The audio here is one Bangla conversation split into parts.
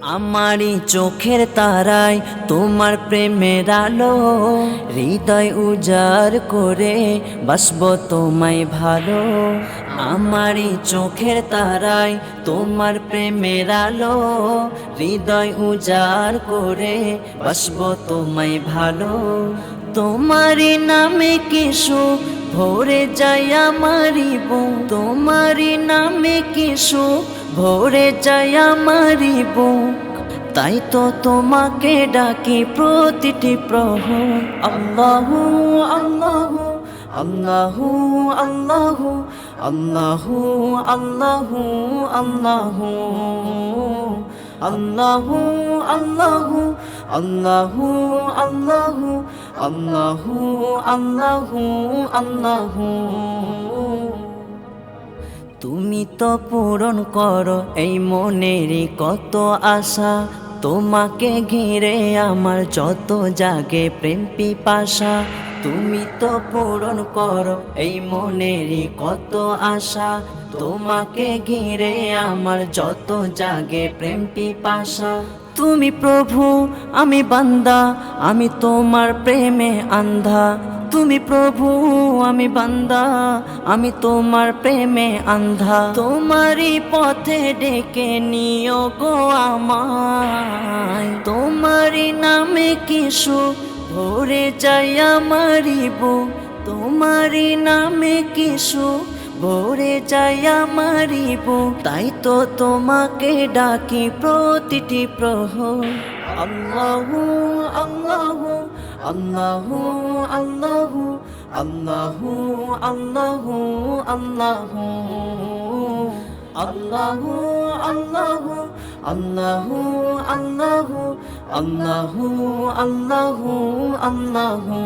আমারই চোখের তারায় তোমার প্রেমের আলো, হৃদয় উজাড় করে বাসবো তোমায় ভালো। আমারই চোখের তারায় তোমার প্রেমের আলো, হৃদয় উজাড় করে বাসবো তোমায় ভালো। তোমারই নামে কিছু ভরে যায় আমারই বুক, তোমারই নামে কিছু ভরে যায় আমারই বুক। তাই তো তোমাকে ডাকি প্রতিটি প্রহর। আল্লাহু আল্লাহু আল্লাহু আল্লাহু আল্লাহু আল্লাহু আল্লাহু আল্লাহু আল্লাহু আল্লাহু আল্লাহু আল্লাহু আল্লাহু আল্লাহু। তুমি তো পূরণ করো এই মনেরই কত আশা, তোমাকে ঘিরে আমার যত জাগে প্রেম পিপাসা। তুমি তো পূরণ করো এই মনেরই কত আশা, তোমাকে ঘিরে আমার যত জাগে প্রেম পিপাসা। তুমি প্রভু আমি বান্দা, আমি তোমার প্রেমে আন্ধা। তুমি প্রভু আমি বান্দা, আমি তোমার প্রেমে আন্ধা। তোমারই পথে ডেকে নিও গো আমায়, তোমারই নামে কিছু ভরে যায় আমারই বুক। তোমারই নামে কিছু ভরে যায় আমারই বুক। তাই তো তোমাকে ডাকি প্রতিটি প্রহর। আল্লাহু আল্লাহু আল্লাহু আল্লাহু আল্লাহু আল্লাহু আল্লাহু আল্লাহু আল্লাহু আল্লাহু আল্লাহু আল্লাহু আল্লাহু আল্লাহু।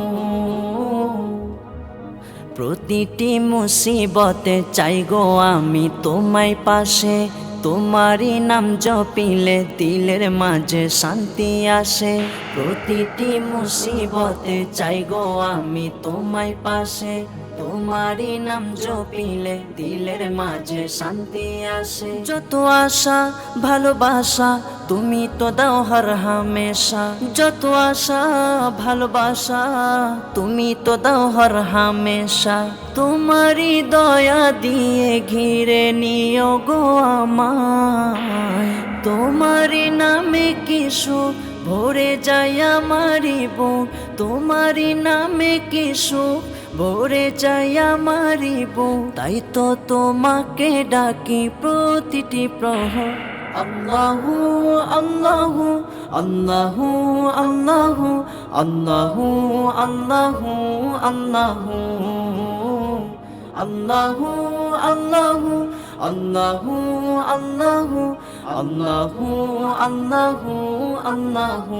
প্রতিটি মুসিবতে চাই গো আমি তোমায় পাশে, তোমারই নাম জপিলে দিলের মাঝে শান্তি আসে। প্রতিটি মুসিবতে চাই গো আমি তোমায় পাশে, তোমারই নাম জপিলে দিলের মাঝে শান্তি আসে। যত আশা ভালোবাসা তুমি তো দাও হর হামেশা, যত আশা ভালোবাসা তুমি তো দাও হর হামেশা। তোমারই দয়া দিয়ে ঘিরে নিও গো আমায়, তোমারই নামে কিছু ভরে যায় আমারই বুক। তোমারই নামে কিছু ভরে যায় আমারই বুক। তাই তো তোমাকে ডাকি প্রতিটি প্রহর। আল্লাহু আল্লাহু আল্লাহু আল্লাহু আল্লাহু আল্লাহু আল্লাহু আল্লাহু আল্লাহু আল্লাহু আল্লাহু আল্লাহু আল্লাহু আল্লাহু।